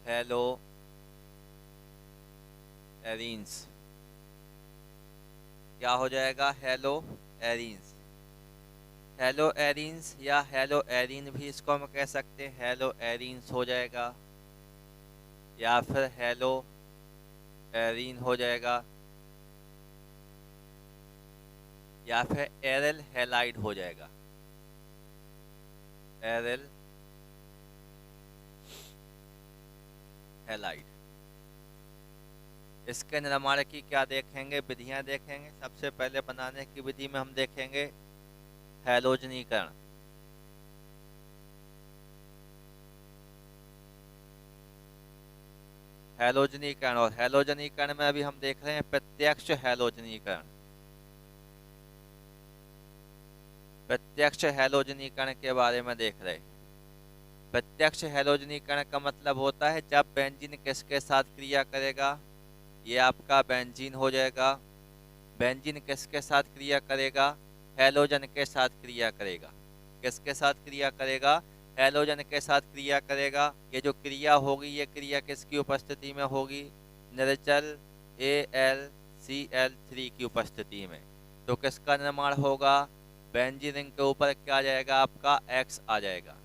Hello arenes. क्या हो जाएगा? Hello arenes. हेलो एरिन्स या हेलो एरिन भी इसको हम कह सकते हैं, हेलो एरिन्स हो जाएगा, या फिर हेलो एरिन हो जाएगा, या फिर एरल हेलाइड हो जाएगा। एरल हेलाइड। इसके निर्माण की क्या देखेंगे? विधियां देखेंगे। सबसे पहले बनाने की विधि में हम देखेंगे हैलोजनीकरण। हैलोजनीकरण, और हैलोजनीकरण में अभी हम देख रहे हैं प्रत्यक्ष हैलोजनीकरण। प्रत्यक्ष हैलोजनीकरण के बारे में देख रहे हैं। प्रत्यक्ष हैलोजनीकरण का मतलब होता है जब बेंजीन किसके साथ क्रिया करेगा, ये आपका बेंजीन हो जाएगा। बेंजीन किसके साथ क्रिया करेगा? हैलोजन के साथ क्रिया करेगा। किसके साथ क्रिया करेगा? हैलोजन के साथ क्रिया करेगा। ये जो क्रिया होगी, ये क्रिया किसकी उपस्थिति में होगी? निर्जल AlCl3 की उपस्थिति में। तो किसका निर्माण होगा? बेंजीन रिंग के ऊपर क्या आ जाएगा? आपका X आ जाएगा,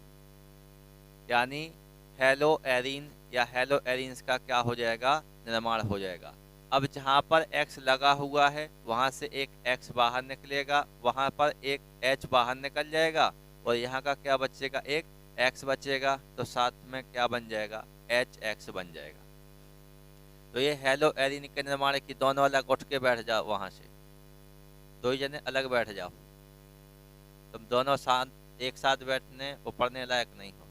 यानी हेलो एरिन या हेलो एरिन्स का क्या हो जाएगा? निर्माण हो जाएगा। अब जहाँ पर X लगा हुआ है वहाँ से एक X बाहर निकलेगा, वहाँ पर एक H बाहर निकल जाएगा, और यहाँ का क्या बचेगा? एक X बचेगा। तो साथ में क्या बन जाएगा? HX बन जाएगा। तो ये हेलो एरिन के निर्माण की, दोनों अलग उठ के बैठ जाओ, वहाँ से दो ही जने अलग बैठ जाओ। तुम दोनों साथ एक साथ बैठने और पढ़ने लायक नहीं हो।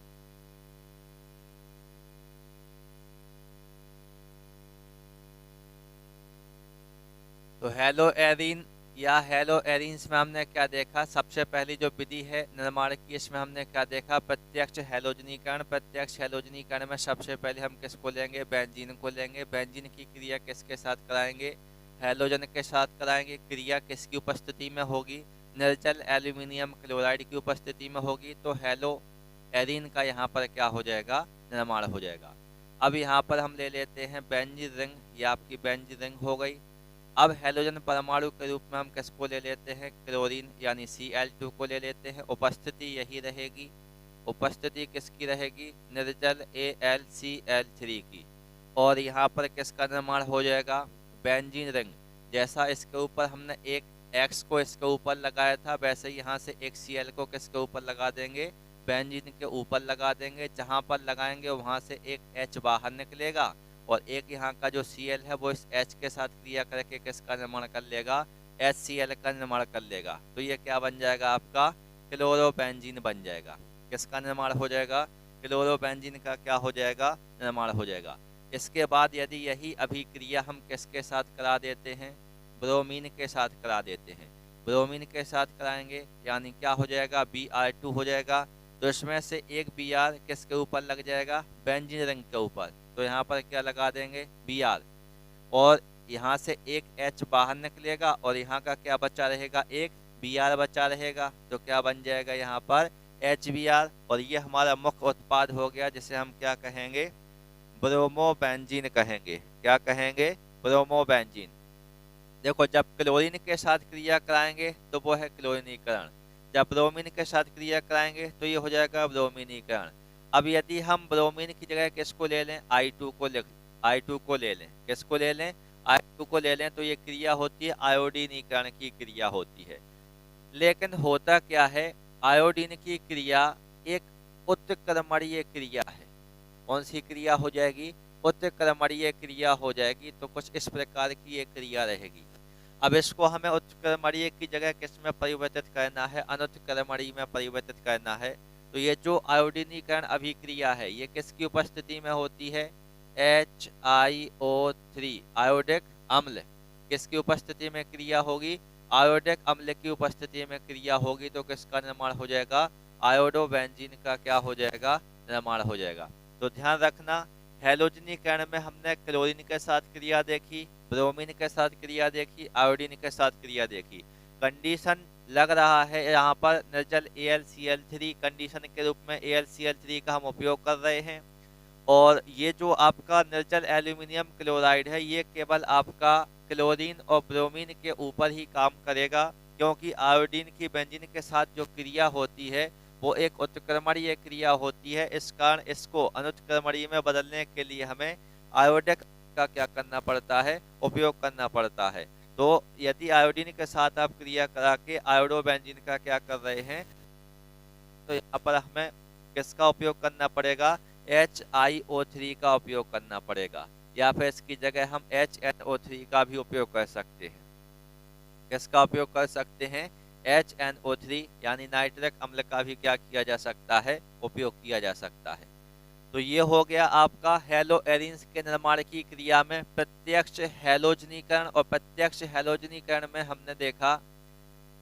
तो हेलो एरिन या हेलो एरिन्स में हमने क्या देखा? सबसे पहली जो विधि है निर्माण की, इसमें हमने क्या देखा? प्रत्यक्ष हैलोजनीकरण। प्रत्यक्ष हैलोजनीकरण में सबसे पहले हम किसको लेंगे? बेंजीन को लेंगे। बेंजीन की क्रिया किसके साथ कराएंगे? हैलोजन के साथ कराएंगे। क्रिया किसकी उपस्थिति में होगी? निर्जल एल्यूमिनियम क्लोराइड की उपस्थिति में होगी। तो हेलो एरिन का यहाँ पर क्या हो जाएगा? निर्माण हो जाएगा। अब यहाँ पर हम ले लेते हैं बेंजीन रिंग, ये आपकी बेंजीन रिंग हो गई। अब हैलोजन परमाणु के रूप में हम किसको ले लेते हैं? क्लोरीन यानी Cl2 को ले लेते हैं। उपस्थिति यही रहेगी। उपस्थिति किसकी रहेगी? निर्जल AlCl3 की। और यहाँ पर किसका निर्माण हो जाएगा? Benzene ring. जैसा इसके ऊपर हमने एक X को इसके ऊपर लगाया था, वैसे यहाँ से एक Cl को किसके ऊपर लगा देंगे? बेंजीन के ऊपर लगा देंगे। जहाँ पर लगाएंगे वहाँ से एक H बाहर निकलेगा, और एक यहाँ का जो Cl है वो इस H के साथ क्रिया करके किसका निर्माण कर लेगा? HCl का निर्माण कर लेगा। तो ये क्या बन जाएगा? आपका क्लोरोबेंजीन बन जाएगा। किसका निर्माण हो जाएगा? क्लोरोबेंजीन का क्या हो जाएगा? निर्माण हो जाएगा। इसके बाद यदि यही अभिक्रिया हम किसके साथ करा देते हैं? ब्रोमीन के साथ करा देते हैं। ब्रोमीन के साथ कराएंगे यानी क्या हो जाएगा? Br2 हो जाएगा। तो इसमें से एक Br किसके ऊपर लग जाएगा? बेंजीन रिंग के ऊपर। तो यहाँ पर क्या लगा देंगे? Br, और यहाँ से एक H बाहर निकलेगा, और यहाँ का क्या बचा रहेगा? एक Br बचा रहेगा। तो क्या बन जाएगा यहाँ पर? HBr। और ये हमारा मुख्य उत्पाद हो गया, जिसे हम क्या कहेंगे? ब्रोमोबेंजीन कहेंगे। क्या कहेंगे? ब्रोमोबेंजीन। देखो, जब क्लोरीन के साथ क्रिया कराएंगे तो वो है क्लोरीनीकरण। जब ब्रोमीन के साथ क्रिया कराएंगे तो ये हो जाएगा ब्रोमीनीकरण। अब यदि हम ब्रोमीन की जगह किसको ले लें? I2 को I2 को ले लें। किसको ले लें? I2 को ले लें। तो ये क्रिया होती है आयोडीनीकरण की क्रिया होती है। लेकिन होता क्या है? आयोडीन की क्रिया एक उत्क्रमणीय क्रिया है। कौन सी क्रिया हो जाएगी? उत्क्रमणीय क्रिया हो जाएगी। तो कुछ इस प्रकार की एक क्रिया रहेगी। अब इसको हमें उत्क्रमणीय की जगह किस में परिवर्तित करना है? अनुत्क्रमणीय में परिवर्तित करना है। तो ये जो आयोडीनीकरण अभिक्रिया है, ये किसकी उपस्थिति में होती है? HiO3 आयोडिक अम्ल। किसकी उपस्थिति में क्रिया होगी? आयोडिक अम्ल की उपस्थिति में क्रिया होगी। तो किसका निर्माण हो जाएगा? आयोडोबेंजीन का क्या हो जाएगा? निर्माण हो जाएगा। तो ध्यान रखना, हैलोजनीकरण में हमने क्लोरीन के साथ क्रिया देखी, ब्रोमीन के साथ क्रिया देखी, आयोडीन के साथ क्रिया देखी। कंडीशन लग रहा है यहाँ पर निर्जल AlCl3 कंडीशन के रूप में AlCl3 का हम उपयोग कर रहे हैं। और ये जो आपका निर्जल एल्यूमिनियम क्लोराइड है ये केवल आपका क्लोरीन और ब्रोमीन के ऊपर ही काम करेगा, क्योंकि आयोडीन की बेंजीन के साथ जो क्रिया होती है वो एक उत्क्रमणीय क्रिया होती है। इस कारण इसको अनुत्क्रमणीय में बदलने के लिए हमें आयोडेक का क्या करना पड़ता है, उपयोग करना पड़ता है। तो यदि आयोडीन के साथ आप क्रिया करा के आयोडो बेंजीन का क्या कर रहे हैं, तो यहाँ पर हमें किसका उपयोग करना पड़ेगा, HiO3 का उपयोग करना पड़ेगा, या फिर इसकी जगह हम HNO3 का भी उपयोग कर सकते हैं। किसका उपयोग कर सकते हैं, HNO3 यानी नाइट्रिक अम्ल का भी क्या किया जा सकता है, उपयोग किया जा सकता है। तो ये हो गया आपका हैलो एरीन्स के निर्माण की क्रिया में प्रत्यक्ष हैलोजनीकरण। और प्रत्यक्ष हैलोजनीकरण में हमने देखा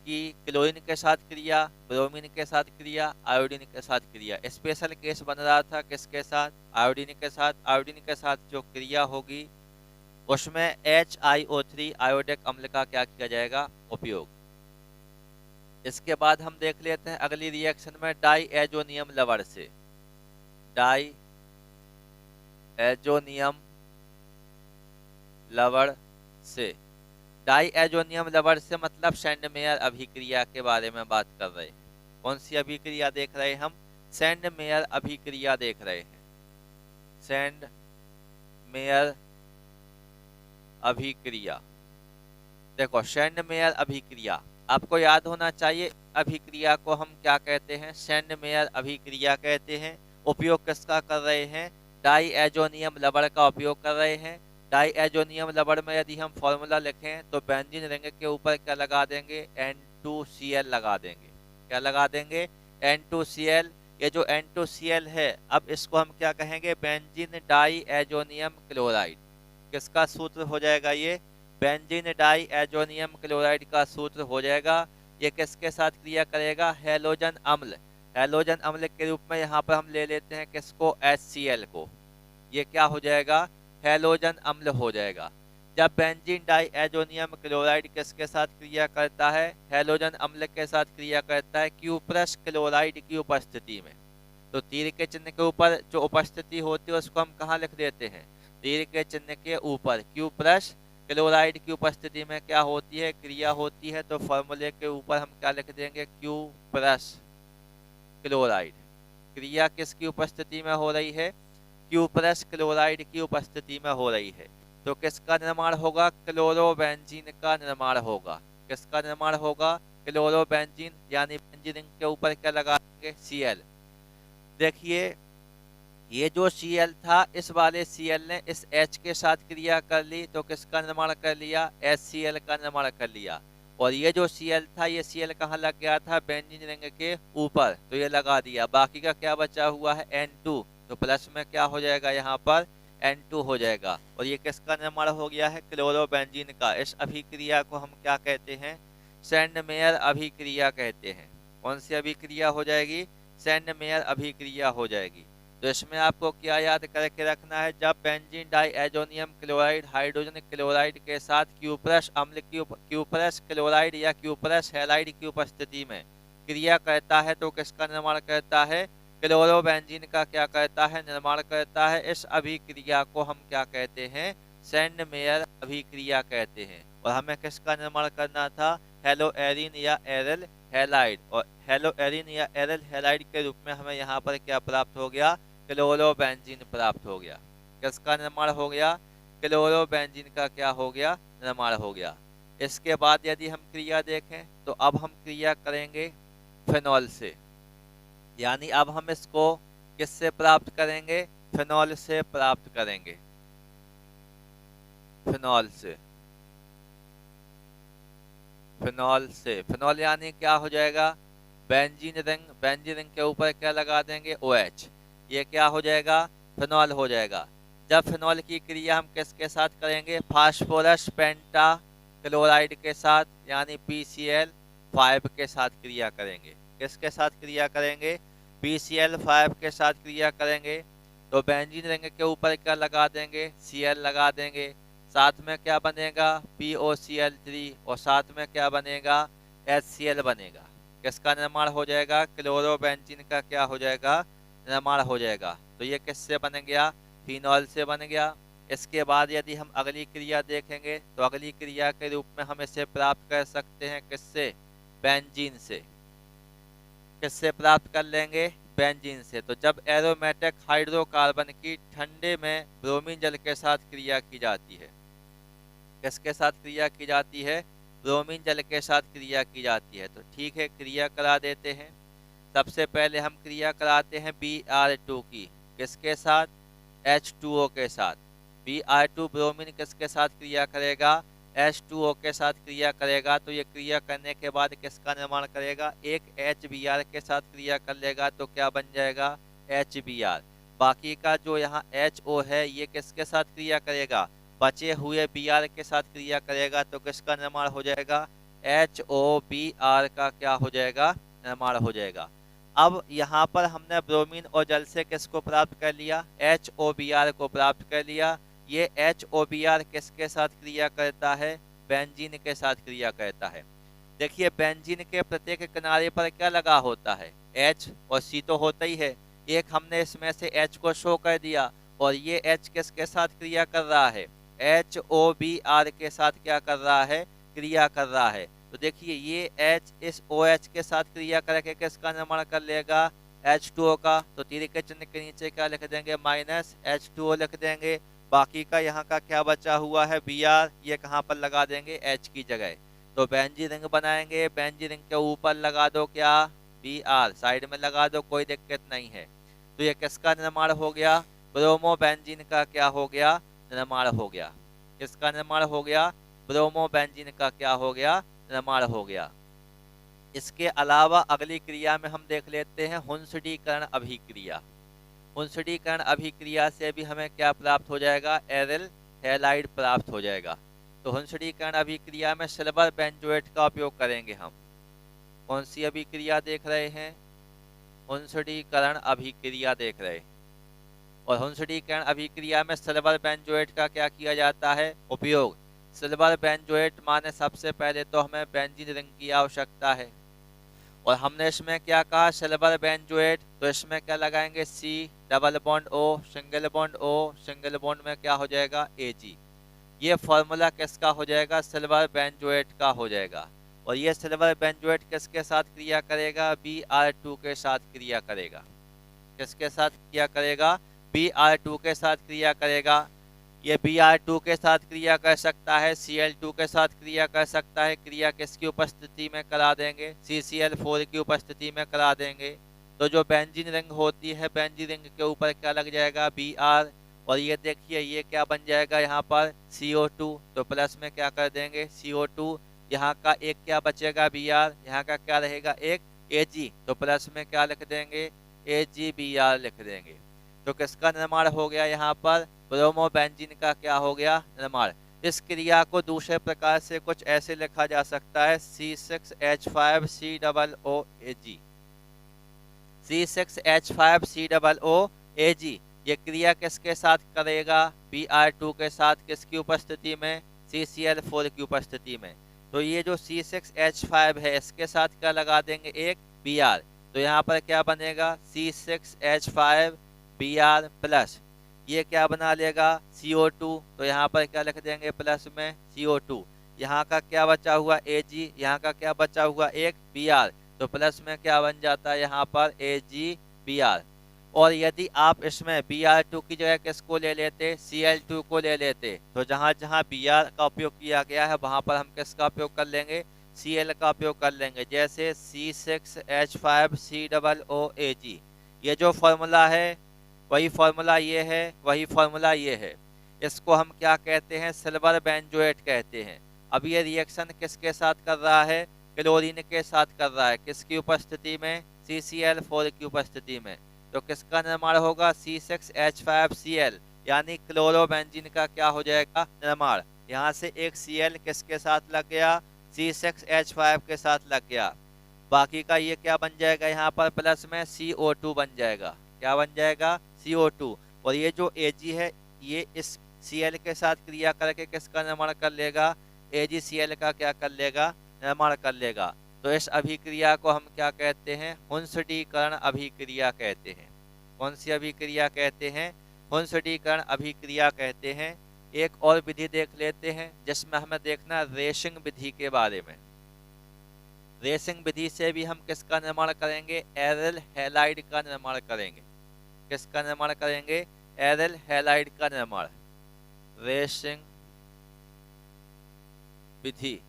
कि क्लोरीन के साथ क्रिया, ब्रोमीन के साथ क्रिया, आयोडीन के साथ क्रिया। स्पेशल केस बन रहा था किसके साथ, आयोडीन के साथ। आयोडीन के साथ जो क्रिया होगी उसमें HiO3 आयोडिक अम्ल का क्या किया जाएगा, उपयोग। इसके बाद हम देख लेते हैं अगली रिएक्शन में डाई एजोनियम लवण से। डाई एजोनियम लवण से, डाई एजोनियम लवण से मतलब सैंडमेयर अभिक्रिया के बारे में बात कर रहे हैं। कौन सी अभिक्रिया देख रहे हैं हम, सैंडमेयर अभिक्रिया देख रहे हैं। सैंडमेयर अभिक्रिया, देखो सैंडमेयर अभिक्रिया आपको याद होना चाहिए। अभिक्रिया को हम क्या कहते हैं, सैंडमेयर अभिक्रिया कहते हैं। उपयोग किसका कर रहे हैं, डाई एजोनियम लवण का उपयोग कर रहे हैं। डाई एजोनियम लवण में यदि हम फॉर्मूला लिखें तो बेंजीन रिंग के ऊपर क्या लगा देंगे, N2Cl लगा देंगे। क्या लगा देंगे, N2Cl। ये जो N2Cl है, अब इसको हम क्या कहेंगे, बेंजीन डाई एजोनियम क्लोराइड। किसका सूत्र हो जाएगा ये, बेंजीन डाई एजोनियम क्लोराइड का सूत्र हो जाएगा। ये किसके साथ क्रिया करेगा, हैलोजन अम्ल। हैलोजन अम्ल के रूप में यहाँ पर हम ले लेते हैं किसको, HCl को। ये क्या हो जाएगा, हैलोजन अम्ल हो जाएगा। जब बेंजीन डाई एजोनियम क्लोराइड किसके साथ क्रिया करता है, हैलोजन अम्ल के साथ क्रिया करता है क्यूप्रस क्लोराइड की उपस्थिति में। तो तीर के चिन्ह के ऊपर जो उपस्थिति होती है उसको हम कहाँ लिख देते हैं, तीर के चिन्ह के ऊपर क्यूप्रस क्लोराइड की उपस्थिति में क्या होती है, क्रिया होती है। तो फॉर्मूले के ऊपर हम क्या लिख देंगे, क्यूप्रस क्लोराइड। क्रिया किसकी उपस्थिति में हो रही है, क्यूप्रस क्लोराइड की उपस्थिति में हो रही है। तो किसका निर्माण होगा, क्लोरोबेंजीन का निर्माण होगा। किसका निर्माण होगा, क्लोरोबेंजीन, यानी बेंजीन के ऊपर क्या लगा देंगे, Cl। देखिए ये जो Cl था, इस वाले Cl ने इस H के साथ क्रिया कर ली तो किसका निर्माण कर लिया, HCl का निर्माण कर लिया। और ये जो Cl था, ये Cl कहाँ लग गया था, बेंजीन रिंग के ऊपर, तो ये लगा दिया। बाकी का क्या बचा हुआ है, N2। तो प्लस में क्या हो जाएगा, यहाँ पर N2 हो जाएगा। और ये किसका निर्माण हो गया है, क्लोरोबेंजीन का। इस अभिक्रिया को हम क्या कहते हैं, सैंडमेयर अभिक्रिया कहते हैं। कौन सी अभिक्रिया हो जाएगी, सैंडमेयर अभिक्रिया हो जाएगी। तो इसमें आपको क्या याद करके रखना है, जब benzene diazonium chloride hydrogen chloride के साथ क्यूप्रस अम्ल की क्यूप्रस क्लोराइड या क्यूप्रस हैलाइड की उपस्थिति में क्रिया करता है तो किसका निर्माण करता है, क्लोरोबेंजीन का क्या करता है, निर्माण करता है। इस अभिक्रिया को हम क्या कहते हैं, सैंडमेयर अभिक्रिया कहते हैं। और हमें किसका निर्माण करना था, हेलो एरीन या एरल हैलाइड। और हेलो एरीन या एरल हैलाइड के रूप में हमें यहाँ पर क्या प्राप्त हो गया, क्लोरोबेंजीन प्राप्त हो गया। किसका निर्माण हो गया, क्लोरोबेंजीन का क्या हो गया, निर्माण हो गया। इसके बाद यदि हम क्रिया देखें तो अब हम क्रिया करेंगे फिनॉल से, यानी अब हम इसको किससे प्राप्त करेंगे, फिनॉल से प्राप्त करेंगे। फिनॉल से, फिनॉल से, फिनॉल यानी क्या हो जाएगा, बेंजीन रिंग के ऊपर क्या लगा देंगे, OH। ये क्या हो जाएगा, फिनॉल हो जाएगा। जब फिनॉल की क्रिया हम किसके साथ करेंगे, फास्फोरस पेंटा क्लोराइड के साथ, यानी PCl5 के साथ क्रिया करेंगे। किसके साथ क्रिया करेंगे, PCl5 के साथ क्रिया करेंगे। तो बेंजीन रिंग के ऊपर क्या लगा देंगे, Cl लगा देंगे। साथ में क्या बनेगा, POCl3। और साथ में क्या बनेगा, HCl बनेगा। किसका निर्माण हो जाएगा, क्लोरोबेंजीन का क्या हो जाएगा, निर्माण हो जाएगा। तो ये किससे बन गया, फिनॉल से बन गया। इसके बाद यदि हम अगली क्रिया देखेंगे तो अगली क्रिया के रूप में हम इसे प्राप्त कर सकते हैं किससे, बेंजीन से। किससे प्राप्त कर लेंगे, बेंजीन से। तो जब एरोमेटिक हाइड्रोकार्बन की ठंडे में ब्रोमीन जल के साथ क्रिया की जाती है, किसके साथ क्रिया की जाती है, ब्रोमीन जल के साथ क्रिया की जाती है। तो ठीक है, क्रिया करा देते हैं। सबसे पहले हम क्रिया कराते हैं Br2 की, किसके साथ, H2O के साथ। Br2 ब्रोमीन किसके साथ क्रिया करेगा, H2O के साथ क्रिया करेगा। तो ये क्रिया करने के बाद किसका निर्माण करेगा, एक HBr के साथ क्रिया कर लेगा। तो क्या बन जाएगा, HBr। बाकी का जो यहाँ HO है ये किसके साथ क्रिया करेगा, बचे हुए Br के साथ क्रिया करेगा। तो किसका निर्माण हो जाएगा, HOBr का क्या हो जाएगा, निर्माण हो जाएगा। अब यहाँ पर हमने ब्रोमीन और जल से किसको प्राप्त कर लिया, HOBr को प्राप्त कर लिया। ये HOBr किसके साथ क्रिया करता है, बेंजीन के साथ क्रिया करता है। देखिए बेंजीन के प्रत्येक किनारे पर क्या लगा होता है, H और C तो होता ही है। एक हमने इसमें से H को शो कर दिया और ये H किसके साथ क्रिया कर रहा है, HOBr के साथ क्या कर रहा है, क्रिया कर रहा है। तो देखिए ये H इस OH के साथ क्रिया करके किसका निर्माण कर लेगा, H2O का। तो तीर के चिन्ह के नीचे क्या लिख देंगे, माइनस H2O लिख देंगे। बाकी का यहाँ का क्या बचा हुआ है, Br, ये कहाँ पर लगा देंगे, H की जगह। तो बेंजीन रिंग बनाएंगे, बेंजीन रिंग के ऊपर लगा दो क्या, Br, साइड में लगा दो, कोई दिक्कत नहीं है। तो ये किसका निर्माण हो गया, ब्रोमो बेंजीन का क्या हो गया, निर्माण हो गया। किसका निर्माण हो गया, ब्रोमो बेंजीन का क्या हो गया, निर्माण हो गया। इसके अलावा अगली क्रिया में हम देख लेते हैं हुंसडीकरण अभिक्रिया। हुंसडीकरण अभिक्रिया से भी हमें क्या प्राप्त हो जाएगा, एरिल हैलाइड प्राप्त हो जाएगा। तो हुंसडीकरण अभिक्रिया में सिल्वर बेंजोएट का उपयोग करेंगे हम। कौन सी अभिक्रिया देख रहे हैं, हुंसडीकरण अभिक्रिया देख रहे हैं। और हुंसडीकरण अभिक्रिया में सिल्वर बेंजोएट का क्या किया जाता है, उपयोग। सिल्वर बेंजोएट माने सबसे पहले तो हमें बेंजीन रिंग की आवश्यकता है और हमने इसमें क्या कहा, सिल्वर बेंजोएट। तो इसमें क्या लगाएंगे, C double bond O, single bond O, single bond में क्या हो जाएगा, Ag। ये फॉर्मूला किसका हो जाएगा, सिल्वर बेंजोएट का हो जाएगा। और ये सिल्वर बेंजोएट किसके साथ क्रिया करेगा, Br2 के साथ क्रिया करेगा। किसके साथ क्रिया करेगा, Br2 के साथ क्रिया करेगा। ये Br2 के साथ क्रिया कर सकता है, Cl2 के साथ क्रिया कर सकता है। क्रिया किसकी उपस्थिति में करा देंगे, CCl4 की उपस्थिति में करा देंगे। तो जो बेंजीन रिंग होती है, बेंजीन रिंग के ऊपर क्या लग जाएगा, Br। और ये देखिए ये क्या बन जाएगा यहाँ पर, CO2। तो प्लस में क्या कर देंगे, CO2। यहाँ का एक क्या बचेगा, Br। यहाँ का क्या रहेगा, एक Ag। तो प्लस में क्या लिख देंगे, AgBr लिख देंगे। तो किसका निर्माण हो गया, यहाँ पर ब्रोमो बेंजीन का क्या हो गया, निर्माण। इस क्रिया को दूसरे प्रकार से कुछ ऐसे लिखा जा सकता है, C6H5COOAg। C6H5COOAg ये क्रिया किसके साथ करेगा, Br2 के साथ, किसकी उपस्थिति में, CCl4 की उपस्थिति में। तो ये जो C6H5 है इसके साथ क्या लगा देंगे, एक Br। तो यहाँ पर क्या बनेगा, C6H5Br प्लस ये क्या बना लेगा, CO2। तो यहाँ पर क्या लिख देंगे, प्लस में CO2। यहाँ का क्या बचा हुआ, Ag। यहाँ का क्या बचा हुआ, एक Br। तो प्लस में क्या बन जाता है यहाँ पर, AgBr। और यदि आप इसमें Br2 की जगह किसको ले लेते, Cl2 को ले लेते, तो जहाँ जहाँ Br का उपयोग किया गया है वहाँ पर हम किसका उपयोग कर लेंगे, Cl का उपयोग कर लेंगे। जैसे C6H5COOAg ये जो फॉर्मूला है वही फॉर्मूला ये है, वही फॉर्मूला ये है। इसको हम क्या कहते हैं, सिल्वर बेंजोएट कहते हैं। अब ये रिएक्शन किसके साथ कर रहा है, क्लोरीन के साथ कर रहा है। किसकी उपस्थिति में, CCl4 की उपस्थिति में। तो किसका निर्माण होगा, C6H5Cl यानी क्लोरोबेंजीन का क्या हो जाएगा, निर्माण। यहाँ से एक Cl किसके साथ लग गया, C6H5 के साथ लग गया। बाकी का ये क्या बन जाएगा, यहाँ पर प्लस में CO2 बन जाएगा। क्या बन जाएगा, CO2। और ये जो Ag है ये इस Cl के साथ क्रिया करके किसका निर्माण कर लेगा, AgCl का क्या कर लेगा, निर्माण कर लेगा। तो इस अभिक्रिया को हम क्या कहते हैं, हुंसडीकरण अभिक्रिया कहते हैं। कौन सी अभिक्रिया कहते हैं? हुंसडीकरण अभिक्रिया कहते हैं। एक और विधि देख लेते हैं जिसमें हमें देखना रेसिंग विधि के बारे में। रेसिंग विधि से भी हम किसका निर्माण करेंगे? एरिल हैलाइड का निर्माण करेंगे। किसका निर्माण करेंगे? एरिल हैलाइड का निर्माण। रेसिंग विधि।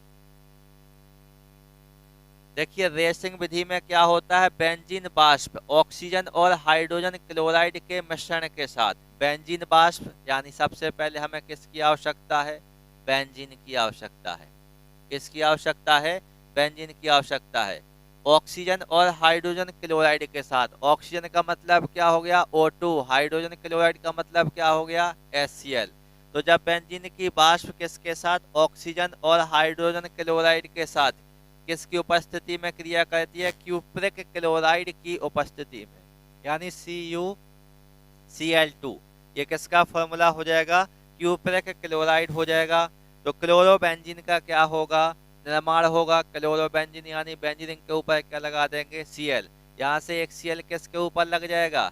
देखिए रेसिंग विधि में क्या होता है? बेंजीन वाष्प ऑक्सीजन और हाइड्रोजन क्लोराइड के मिश्रण के साथ, बेंजीन वाष्प यानी सबसे पहले हमें किसकी आवश्यकता है? बेंजीन की आवश्यकता है। किसकी आवश्यकता है? बेंजीन की आवश्यकता है। ऑक्सीजन और हाइड्रोजन क्लोराइड के साथ, ऑक्सीजन का मतलब क्या हो गया? O2, हाइड्रोजन क्लोराइड का मतलब क्या हो गया? HCl। तो जब बेंजीन की वाष्प किसके साथ? ऑक्सीजन और हाइड्रोजन क्लोराइड के साथ किसकी उपस्थिति में क्रिया करती है? क्यूप्रिक क्लोराइड की उपस्थिति में, यानी CuCl2। ये किसका फॉर्मूला हो जाएगा? क्यूप्रिक क्लोराइड हो जाएगा। तो क्लोरोबेंजीन का क्या होगा? निर्माण होगा। क्लोरोबेंजीन यानी बेंजीन के ऊपर क्या लगा देंगे? Cl। यहाँ से एक Cl किसके ऊपर लग जाएगा?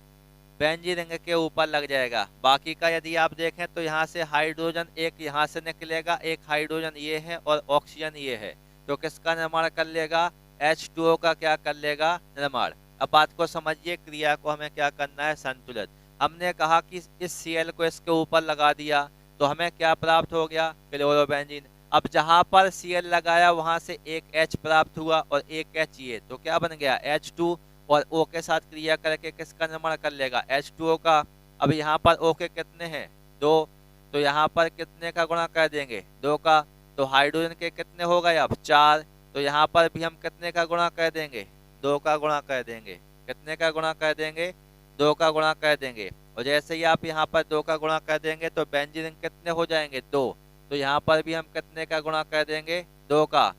बेंजीन के ऊपर लग जाएगा। बाकी का यदि आप देखें तो यहाँ से हाइड्रोजन एक यहाँ से निकलेगा, एक हाइड्रोजन ये है और ऑक्सीजन ये है, तो किसका निर्माण कर लेगा? H2O का क्या कर लेगा? निर्माण। अब बात को समझिए, क्रिया को हमें क्या करना है? संतुलित। हमने कहा कि इस Cl को इसके ऊपर लगा दिया तो हमें क्या प्राप्त हो गया? क्लोरोबेंजीन। अब जहां पर Cl लगाया वहां से एक H प्राप्त हुआ और एक H ये, तो क्या बन गया? H2 और O के साथ क्रिया करके किसका निर्माण कर लेगा? H2O का। अब यहाँ पर O के कितने हैं? 2, तो यहाँ पर कितने का गुणा कर देंगे? 2 का। तो हाइड्रोजन के कितने हो गए? अब 4, तो यहाँ पर भी हम कितने का गुणा कर देंगे? 2 का गुणा कर देंगे। कितने का गुणा कर देंगे? 2 का गुणा कर देंगे। और जैसे ही आप यहाँ पर 2 का गुणा कर देंगे तो बेंजीन कितने हो जाएंगे? 2, तो यहाँ पर भी हम कितने का गुणा कर देंगे? 2 का।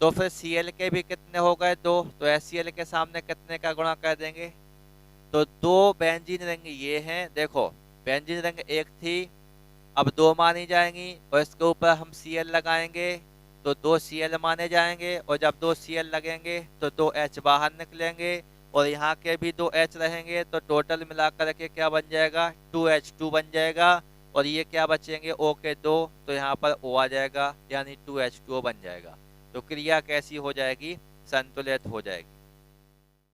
तो फिर Cl के भी कितने हो गए? 2, तो HCl के सामने कितने का गुणा कर देंगे? तो 2 बेंजीन रिंग ये हैं। देखो बेंजीन रिंग एक थी, अब 2 मानी जाएंगी और इसके ऊपर हम Cl लगाएंगे तो 2 Cl माने जाएंगे, और जब 2 Cl लगेंगे तो 2 H बाहर निकलेंगे और यहाँ के भी 2 H रहेंगे, तो टोटल मिलाकर के क्या बन जाएगा? 2H2 बन जाएगा। और ये क्या बचेंगे? O के 2, तो यहाँ पर O आ जाएगा यानी 2H2O बन जाएगा। तो क्रिया कैसी हो जाएगी? संतुलित हो जाएगी।